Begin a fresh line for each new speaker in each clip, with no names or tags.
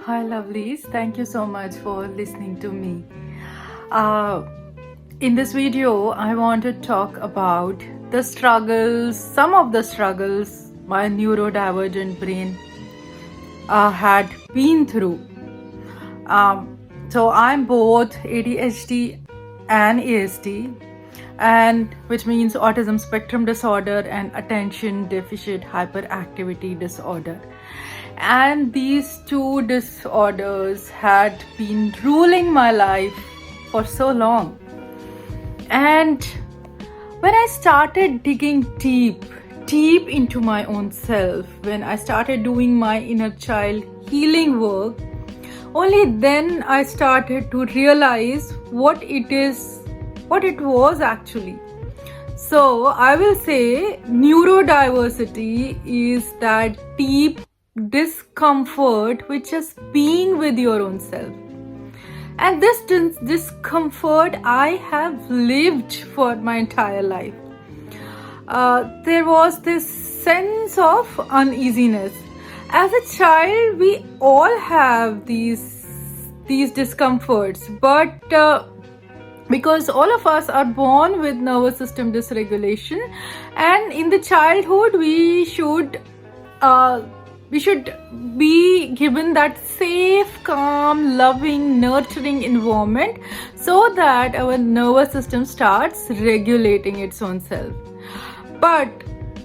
Hi, lovelies. Thank you so much for listening to me. Uh, in this video, I want to talk about the struggles, some of the struggles my neurodivergent brain had been through. So I'm both ADHD and ASD, and which means autism spectrum disorder and attention deficit hyperactivity disorder. And these two disorders had been ruling my life for so long. And when I started digging deep into my own self, when I started doing my inner child healing work, only then I started to realize what it was actually. So I will say neurodiversity is that deep discomfort with just being with your own self. And this discomfort I have lived for my entire life. There was this sense of uneasiness. As a child, we all have these discomforts, but because all of us are born with nervous system dysregulation, and in the childhood we should be given that safe, calm, loving, nurturing environment so that our nervous system starts regulating its own self. But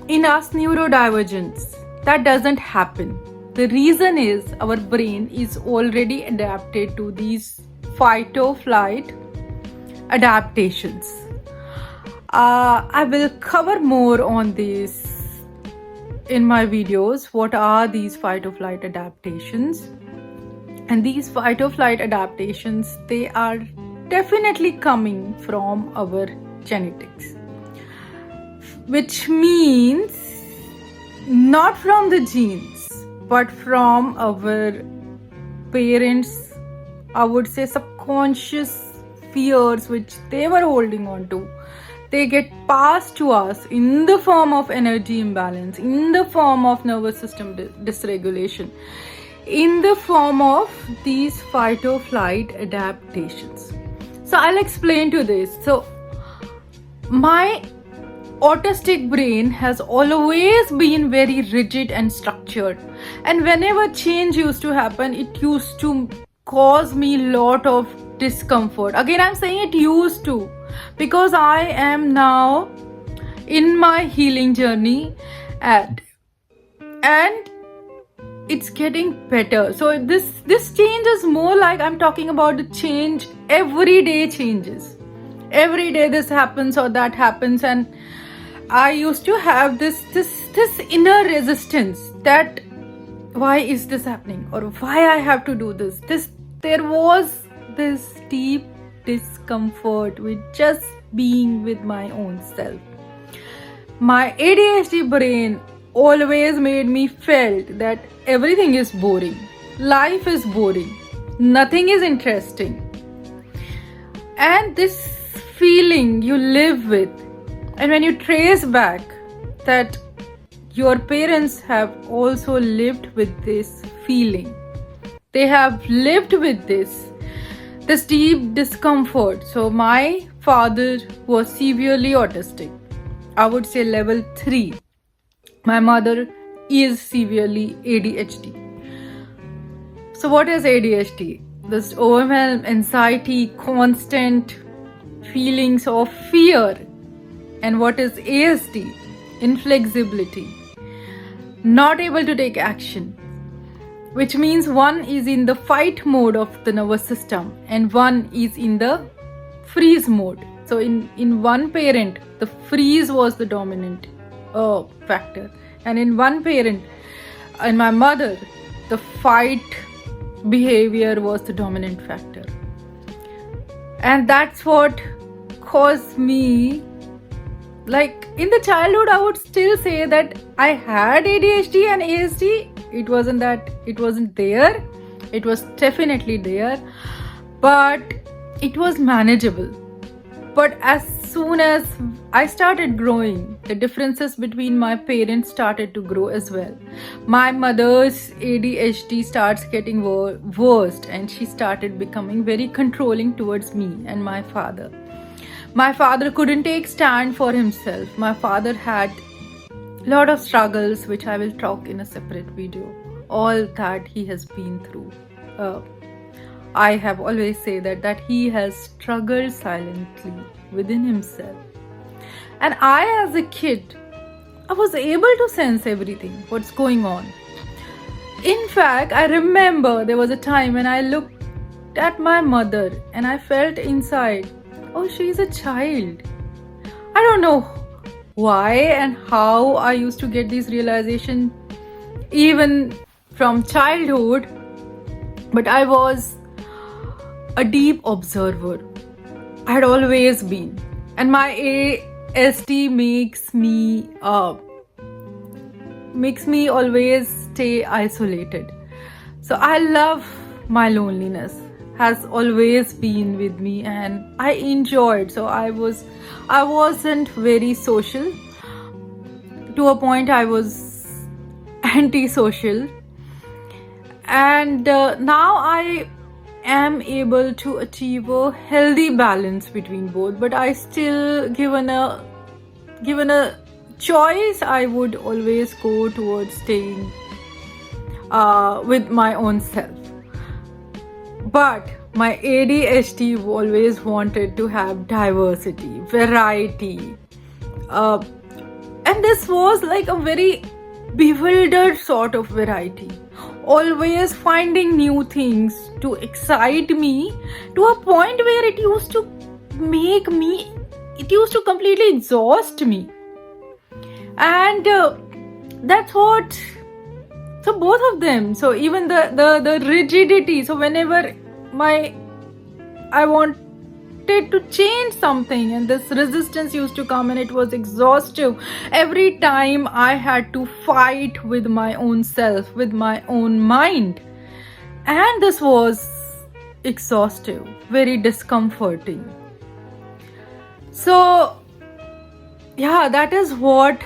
in us neurodivergents, that doesn't happen. The reason is our brain is already adapted to these fight or flight adaptations. I will cover more on this in my videos. What are these fight or flight adaptations? And these fight or flight adaptations, they are definitely coming from our genetics, which means not from the genes, but from our parents, I would say subconscious fears which they were holding on to. They get passed to us in the form of energy imbalance, in the form of nervous system dysregulation, in the form of these fight or flight adaptations. So I'll explain to this. So my autistic brain has always been very rigid and structured, and whenever change used to happen, it used to cause me a lot of discomfort. Again, I'm saying it used to, because I am now in my healing journey, and it's getting better. So this change is more like I'm talking about the change, everyday changes. Every day this happens or that happens, and I used to have this inner resistance that why is this happening, or why I have to do this. There was this deep discomfort with just being with my own self. My ADHD brain always made me felt that everything is boring, life is boring, nothing is interesting. And this feeling you live with, and when you trace back that your parents have also lived with this feeling, they have lived with this deep discomfort. So my father was severely autistic, I would say level 3. My mother is severely ADHD. So what is ADHD? This overwhelm, anxiety, constant feelings of fear. And what is ASD? Inflexibility, not able to take action, which means one is in the fight mode of the nervous system and one is in the freeze mode. So in one parent, the freeze was the dominant factor, and in one parent, in my mother, the fight behavior was the dominant factor. And that's what caused me, like in the childhood, I would still say that I had ADHD and ASD. It wasn't there. It was definitely there, but it was manageable. But as soon as I started growing, the differences between my parents started to grow as well. My mother's ADHD starts getting worse, and she started becoming very controlling towards me and my father. My father couldn't take stand for himself. My father had a lot of struggles, which I will talk in a separate video. All that he has been through. I have always said that he has struggled silently within himself. And I, as a kid, I was able to sense everything, what's going on. In fact, I remember there was a time when I looked at my mother and I felt inside, oh, she's a child. I don't know why and how I used to get this realization even from childhood, but I was a deep observer. I had always been. And my ASD makes me always stay isolated. So I love my loneliness, has always been with me, and I enjoyed. So I wasn't very social. To a point I was antisocial, and now I am able to achieve a healthy balance between both. But I still, given a choice, I would always go towards staying with my own self. But my ADHD always wanted to have diversity, variety, and this was like a very bewildered sort of variety, always finding new things to excite me, to a point where it used to completely exhaust me. And that's what, so both of them, so even the rigidity, so whenever I wanted to change something, and this resistance used to come, and it was exhaustive. Every time I had to fight with my own self, with my own mind, and this was exhaustive, very discomforting. So yeah, that is what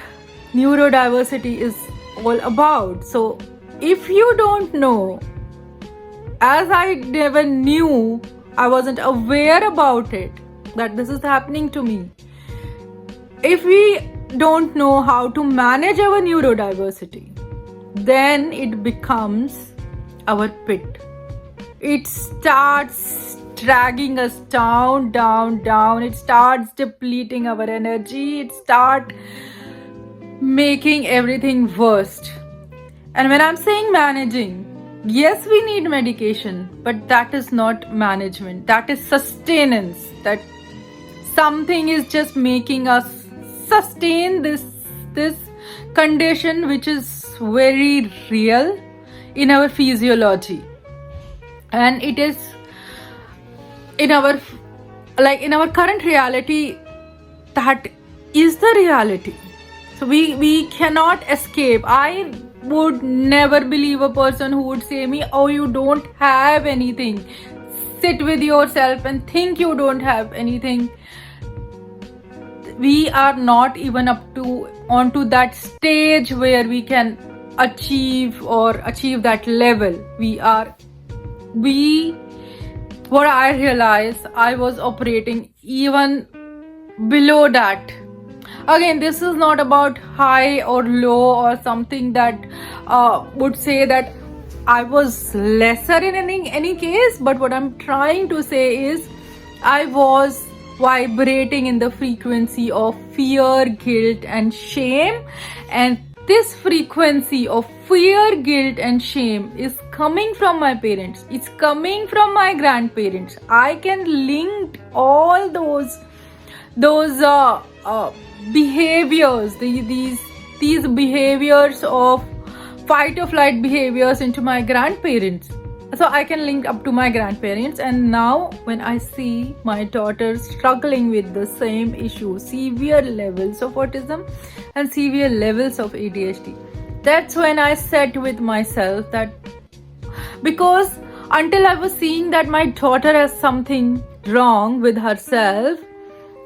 neurodiversity is all about. So if you don't know, as I never knew, I wasn't aware about it, that this is happening to me. If we don't know how to manage our neurodiversity, then it becomes our pit. It starts dragging us down. It starts depleting our energy. It starts making everything worse. And when I'm saying managing, yes, we need medication, but that is not management. That is sustenance. That something is just making us sustain this condition, which is very real in our physiology, and it is in our current reality. That is the reality. So we cannot escape. I would never believe a person who would say me, oh, you don't have anything. Sit with yourself and think you don't have anything. We are not even onto that stage where we can achieve that level. What I realized, I was operating even below that. Again, this is not about high or low or something that would say that I was lesser in any case, but what I'm trying to say is I was vibrating in the frequency of fear, guilt, and shame. And this frequency of fear, guilt, and shame is coming from my parents. It's coming from my grandparents. I can link all those behaviors, these behaviors of fight or flight behaviors into my grandparents. So I can link up to my grandparents. And now when I see my daughter struggling with the same issue, severe levels of autism and severe levels of ADHD, that's when I sat with myself, that because until I was seeing that my daughter has something wrong with herself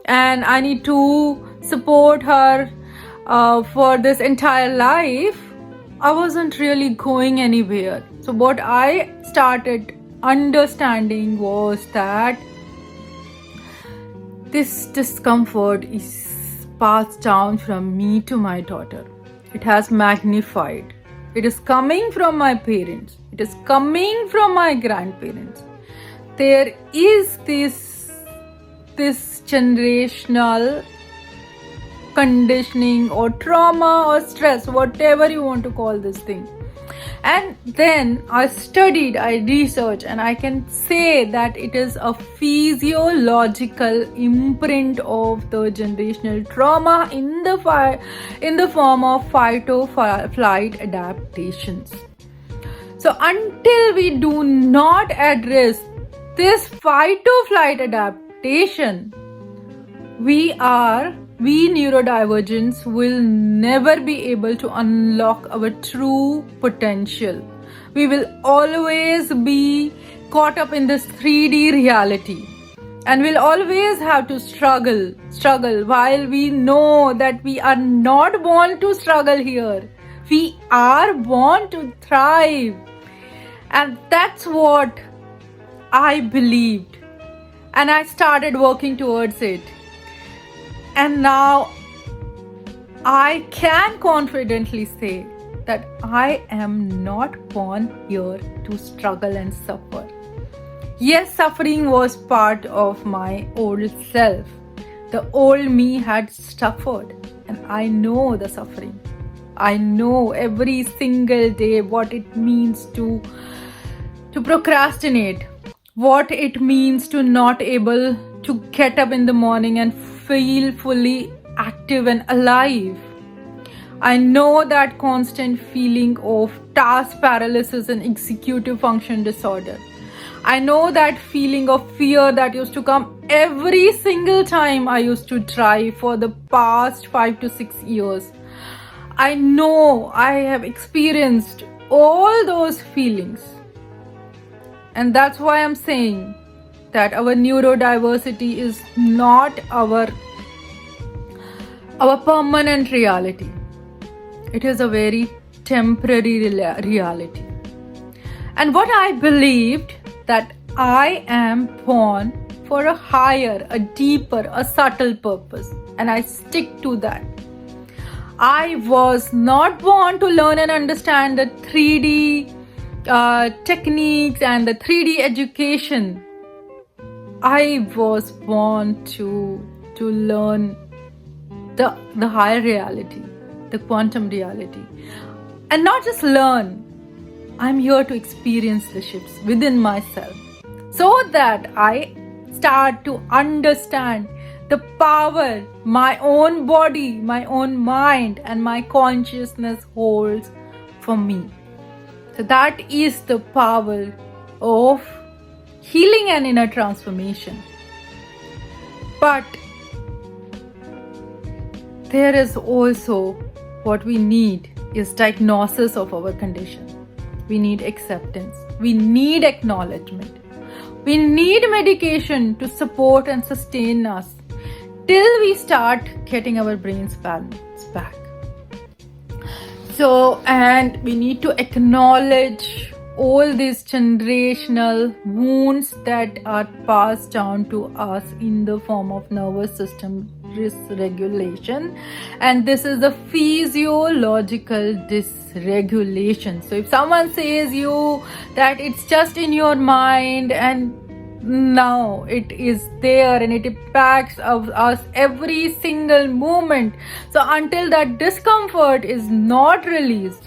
and I need to support her for this entire life, I wasn't really going anywhere. So what I started understanding was that this discomfort is passed down from me to my daughter. It has magnified. It is coming from my parents. It is coming from my grandparents. There is this generational conditioning or trauma or stress, whatever you want to call this thing. And then I studied, I researched, and I can say that it is a physiological imprint of the generational trauma in the form of fight or flight adaptations. So until we do not address this fight or flight adaptation, we neurodivergents will never be able to unlock our true potential. We will always be caught up in this 3D reality, and we'll always have to struggle while we know that we are not born to struggle here. We are born to thrive. And that's what I believed, and I started working towards it. And now I can confidently say that I am not born here to struggle and suffer. Yes, suffering was part of my old self. The old me had suffered, and I know the suffering. I know every single day what it means to procrastinate, what it means to not able to get up in the morning and feel fully active and alive. I know that constant feeling of task paralysis and executive function disorder. I know that feeling of fear that used to come every single time I used to try for the past 5 to 6 years. I know I have experienced all those feelings. And that's why I'm saying that our neurodiversity is not our permanent reality. It is a very temporary reality. And what I believed, that I am born for a higher, a deeper, a subtle purpose, and I stick to that. I was not born to learn and understand the 3D techniques and the 3D education. I was born to learn the higher reality, the quantum reality. And not just learn, I'm here to experience the shifts within myself so that I start to understand the power my own body, my own mind, and my consciousness holds for me. So that is the power of healing and inner transformation. But there is also what we need is diagnosis of our condition. We need acceptance. We need acknowledgement. We need medication to support and sustain us till we start getting our brains balanced back. So, and we need to acknowledge all these generational wounds that are passed down to us in the form of nervous system dysregulation, and this is the physiological dysregulation. So if someone says you that it's just in your mind, and now it is there and it impacts of us every single moment. So until that discomfort is not released,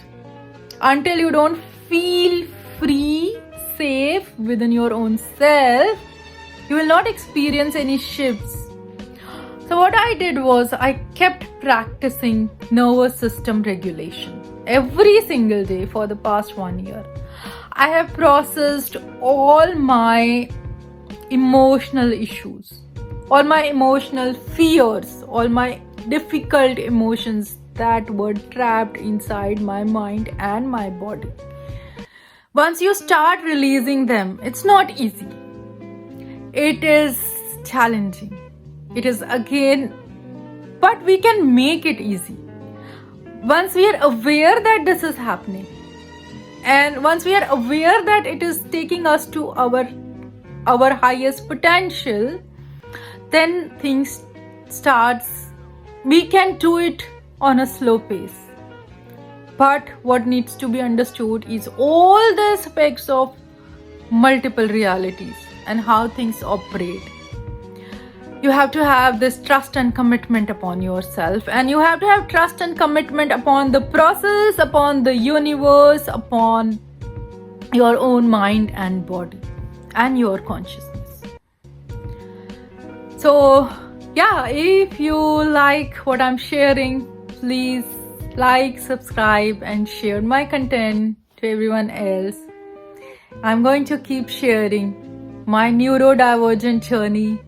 until you don't feel free, safe within your own self, you will not experience any shifts. So what I did was I kept practicing nervous system regulation every single day for the past 1 year. I have processed all my emotional issues, all my emotional fears, all my difficult emotions that were trapped inside my mind and my body. Once you start releasing them, it's not easy. It is challenging. It is again, but we can make it easy. once we are aware that this is happening, and once we are aware that it is taking us to our highest potential, then things starts, we can do it on a slow pace. But what needs to be understood is all the aspects of multiple realities and how things operate. You have to have this trust and commitment upon yourself, and you have to have trust and commitment upon the process, upon the universe, upon your own mind and body and your consciousness. So yeah, if you like what I'm sharing, please like, subscribe, and share my content to everyone else. I'm going to keep sharing my neurodivergent journey.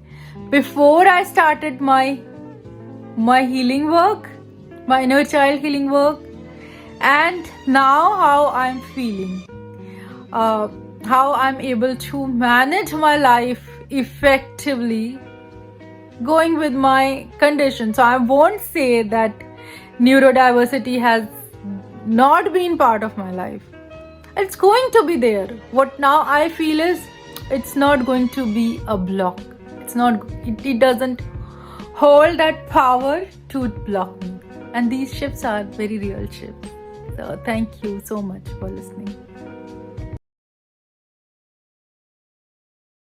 Before I started my healing work, my inner child healing work, and now how I'm feeling, how I'm able to manage my life effectively going with my condition. So I won't say that neurodiversity has not been part of my life. It's going to be there. What now I feel is it's not going to be a block. It doesn't hold that power to block me. And these shifts are very real shifts. So thank you so much for listening.